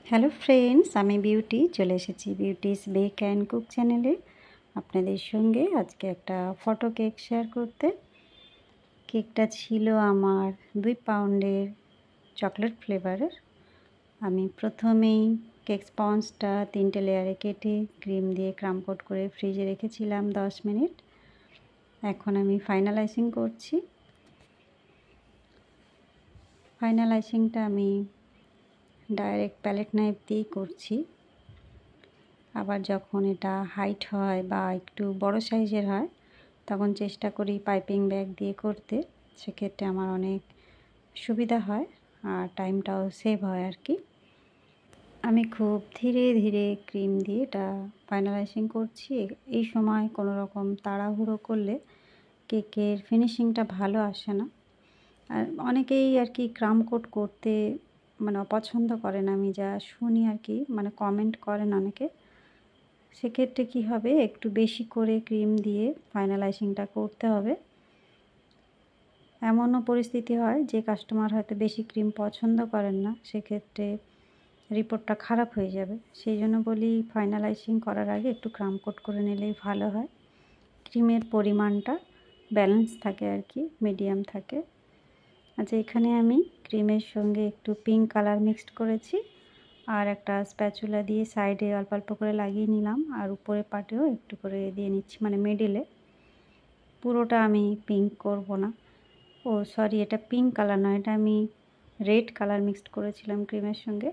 Hello friends, আমি beauty চলে এসেছি বিউটিস বেক অ্যান্ড কুক চ্যানেলে আপনাদের সঙ্গে আজকে একটা ফটো কেক শেয়ার করতে। কেকটা ছিল আমার 2 পাউন্ডের চকলেট ফ্লেভারের। আমি প্রথমেই কেক স্পঞ্জটা 3টে লেয়ারে কেটে ক্রিম দিয়ে ক্রাম কোট করে ফ্রিজে রেখেছিলাম 10 মিনিট। এখন আমি ফাইনালাইজিং করছি। ফাইনালাইজিংটা আমি ডাইরেক্ট প্যালেট নাইফ দিয়েই করছি। আবার যখন এটা হাইট হয় বা একটু বড় সাইজের হয় তখন চেষ্টা করি পাইপিং ব্যাগ দিয়ে করতে। সেক্ষেত্রে আমার অনেক সুবিধা হয় আর টাইমটাও সেভ হয় আর কি। আমি খুব ধীরে ধীরে ক্রিম দিয়ে এটা ফাইনালাইজিং করছি। এই সময় কোনো রকম তাড়াহুড়ো করলে কেকের ফিনিশিংটা ভালো আসে না। আর অনেকেই আর কি ক্রাম কোট করতে অপছন্দ করেন, আমি যা শুনি আর কি, কমেন্ট করেন অনেকে। সেক্ষেত্রে কী হবে, একটু বেশি করে ক্রিম দিয়ে ফাইনালাইজিংটা করতে হবে। এমনও পরিস্থিতি হয় যে কাস্টমার হয়তো বেশি ক্রিম পছন্দ করেন না, সেক্ষেত্রে রিপোর্টটা খারাপ হয়ে যাবে। সেই জন্য বলি ফাইনালাইজিং করার আগে একটু ক্রাম কোট করে নিলেই ভালো হয়। ক্রিমের পরিমাণটা ব্যালেন্স থাকে আর কি, মিডিয়াম থাকে। আচ্ছা, এখানে আমি ক্রিমের সঙ্গে একটু পিঙ্ক কালার মিক্সড করেছি আর একটা স্প্যাচুলা দিয়ে সাইডে অল্প অল্প করে লাগিয়ে নিলাম আর উপরের পাটেও একটু করে দিয়ে নিচ্ছি, মিডিলে। পুরোটা আমি পিঙ্ক করব না। ও সরি, এটা পিঙ্ক কালার নয়, এটা আমি রেড কালার মিক্সড করেছিলাম ক্রিমের সঙ্গে।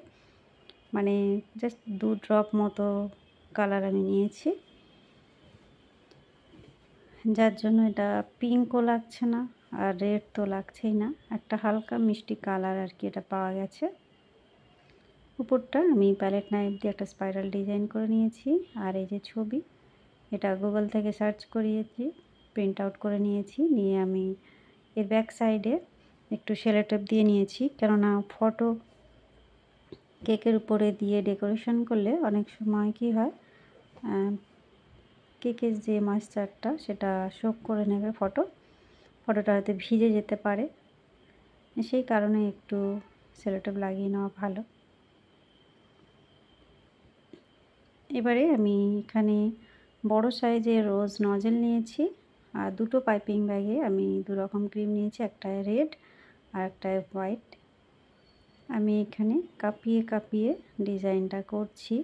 জাস্ট 2 ড্রপ মতো কালার আমি নিয়েছি, যার জন্য এটা পিঙ্কও লাগছে না আর রেড তো লাগছেই না, একটা হালকা মিষ্টি কালার আর কি এটা পাওয়া গেছে। উপরটা আমি প্যালেট নাইফ দিয়ে একটা স্পাইরাল ডিজাইন করে নিয়েছি। আর এই যে ছবি, এটা গুগল থেকে সার্চ করিয়েছি, প্রিন্ট আউট করে নিয়েছি। নিয়ে আমি এর ব্যাক সাইডে একটু সেলো টেপ দিয়ে নিয়েছি, কেননা ফটো কেকের উপরে দিয়ে ডেকোরেশন করলে অনেক সময় কি হয়, কেকের যে ময়েশ্চারটা সেটা শোক করে নেবে ফটোটা হয়তো ভিজে যেতে পারে। সেই কারণে একটু সেলো টেপ লাগিয়ে নেওয়া ভালো। এবারে আমি এখানে বড় সাইজের রোজ নজেল নিয়েছি আর 2টো পাইপিং ব্যাগে আমি 2 রকম ক্রিম নিয়েছি, একটায় রেড আর একটায় হোয়াইট। আমি এখানে কাঁপিয়ে কাঁপিয়ে ডিজাইনটা করছি,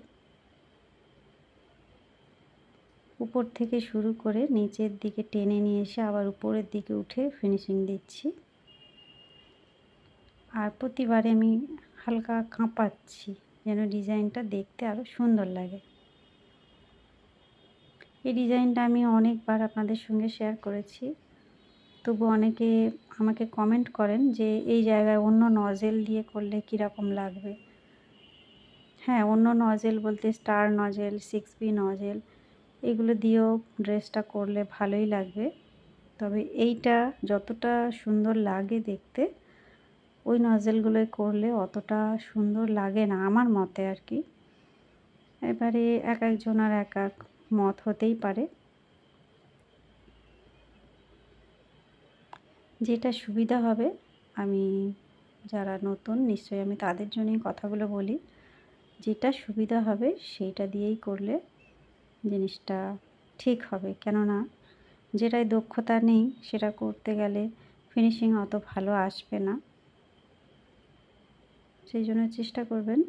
উপর থেকে শুরু করে নিচের দিকে টেনে নিয়ে এসে আবার উপরের দিকে উঠে ফিনিশিং দিচ্ছি। আর প্রতিবারে আমি হালকা কাঁপাচ্ছি যেন ডিজাইনটা দেখতে আরও সুন্দর লাগে। এই ডিজাইনটা আমি অনেকবার আপনাদের সঙ্গে শেয়ার করেছি, তবু অনেকে আমাকে কমেন্ট করেন যে এই জায়গায় অন্য নজেল দিয়ে করলে কীরকম লাগবে। হ্যাঁ, অন্য নজেল বলতে স্টার নজেল, 6B নজেল, এগুলো দিয়েও ড্রেসটা করলে ভালোই লাগবে। তবে এইটা যতটা সুন্দর লাগে দেখতে, ওই নজেলগুলোয় করলে অতটা সুন্দর লাগে না আমার মতে আর কি। এবারে এক একজনের এক এক মত হতেই পারে, যেটা সুবিধা হবে। আমি যারা নতুন, নিশ্চয়ই আমি তাদের জন্যই কথাগুলো বলি, যেটা সুবিধা হবে সেইটা দিয়েই করলে জিনিসটা ঠিক হবে। কেননা যেটাই দক্ষতা নেই সেটা করতে গেলে ফিনিশিং অত ভালো আসবে না। সেই জন্য চেষ্টা করবেন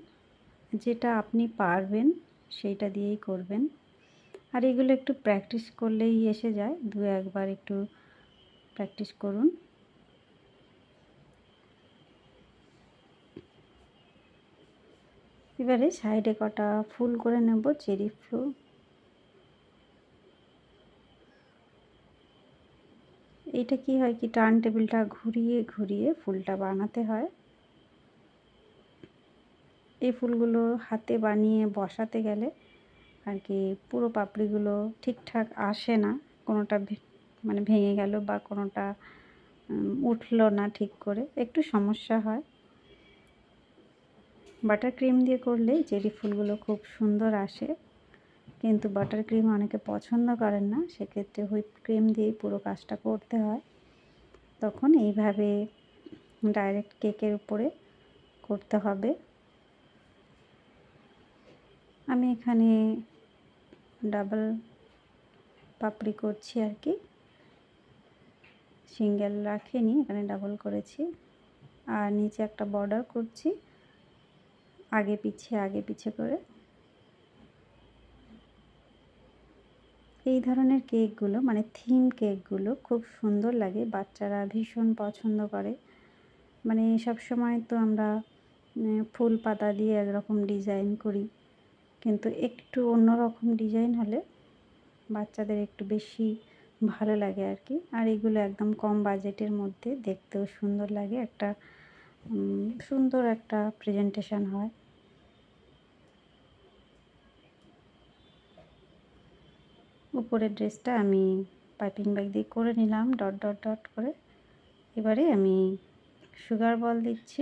যেটা আপনি পারবেন সেইটা দিয়েই করবেন। আর এগুলো একটু প্র্যাকটিস করলেই এসে যায়, 2-1বার একটু প্র্যাকটিস করুন। এবারে সাইডে কটা ফুল করে নেব, চেরি ফুল। এইটা কি হয় কি, টার্ন টেবিলটা ঘুরিয়ে ঘুরিয়ে ফুলটা বানাতে হয়। এই ফুলগুলো হাতে বানিয়ে বসাতে গেলে আর কি পুরো পাপড়িগুলো ঠিকঠাক আসে না, কোনোটা ভেঙে গেল বা কোনোটা উঠলো না ঠিক করে, একটু সমস্যা হয়। বাটার ক্রিম দিয়ে করলে চেরি ফুলগুলো খুব সুন্দর আসে, কিন্তু বাটার ক্রিম অনেকে পছন্দ করেন না, সেক্ষেত্রে হুইপ ক্রিম দিয়েই পুরো কাজটা করতে হয়। তখন এইভাবে ডাইরেক্ট কেকের উপরে করতে হবে। আমি এখানে ডাবল পাপড়ি করছি আর কি, সিঙ্গেল রাখিনি, এখানে ডাবল করেছি। আর নিচে একটা বর্ডার করছি আগে পিছে করে। এই ধরনের কেকগুলো মানে থিম কেকগুলো খুব সুন্দর লাগে, বাচ্চারা ভীষণ পছন্দ করে। মানে সব সময় তো আমরা ফুল পাতা দিয়ে একরকম ডিজাইন করি, কিন্তু একটু অন্যরকম ডিজাইন হলে বাচ্চাদের একটু বেশি ভালো লাগে আর কি। আর এগুলো একদম কম বাজেটের মধ্যে, দেখতেও সুন্দর লাগে, একটা সুন্দর একটা প্রেজেন্টেশন হয়। উপরের ড্রেসটা আমি পাইপিং ব্যাগ দিয়ে করে নিলাম ডট ডট ডট করে। এবারে আমি সুগার বল দিচ্ছি,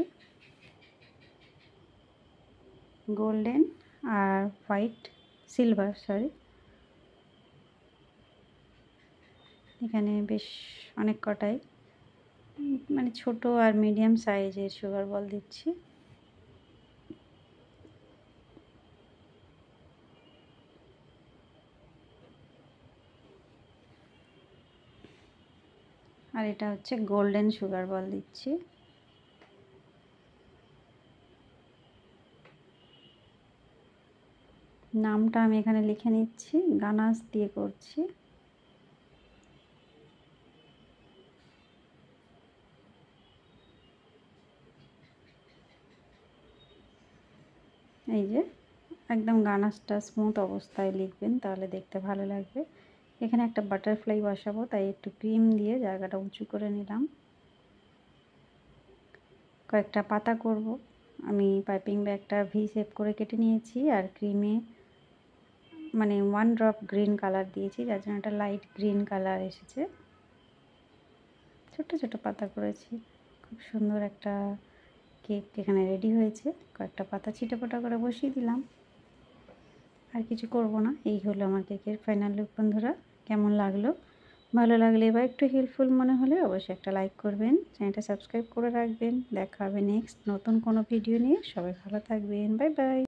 গোল্ডেন আর হোয়াইট সিলভার এখানে বেশ অনেক কটাই মানে ছোট আর মিডিয়াম সাইজের সুগার বল দিচ্ছি। আর এটা হচ্ছে গোল্ডেন সুগার বল দিচ্ছি। নামটা আমি এখানে লিখে নিচ্ছি, গানাস দিয়ে করছি। এই যে একদম গানাসটা স্মুথ অবস্থায় লিখবেন, তাহলে দেখতে ভালো লাগবে। এখানে একটা বাটারফ্লাই বসাবো, তাই একটু ক্রিম দিয়ে জায়গাটা উঁচু করে নিলাম। কয়েকটা পাতা করব। আমি পাইপিং ব্যাগটা ভি শেপ করে কেটে নিয়েছি, আর ক্রিমে মানে 1 ড্রপ গ্রিন কালার দিয়েছি, যার জন্য একটা লাইট গ্রিন কালার এসেছে। ছোট ছোট পাতা করেছি, খুব সুন্দর একটা কেক এখানে রেডি হয়েছে। কয়েকটা পাতা ছিটেফোঁটা করে বসিয়ে দিলাম, আর কিছু করব না। এই হলো আমার কেকের ফাইনাল লুক। বন্ধুরা, কেমন লাগলো? ভালো লাগলে বা একটু হেল্পফুল মনে হলে অবশ্যই একটা লাইক করবেন, চ্যানেলটা সাবস্ক্রাইব করে রাখবেন। দেখা হবে নেক্সট নতুন কোনো ভিডিও নিয়ে। সবাই ভালো থাকবেন, বাই বাই।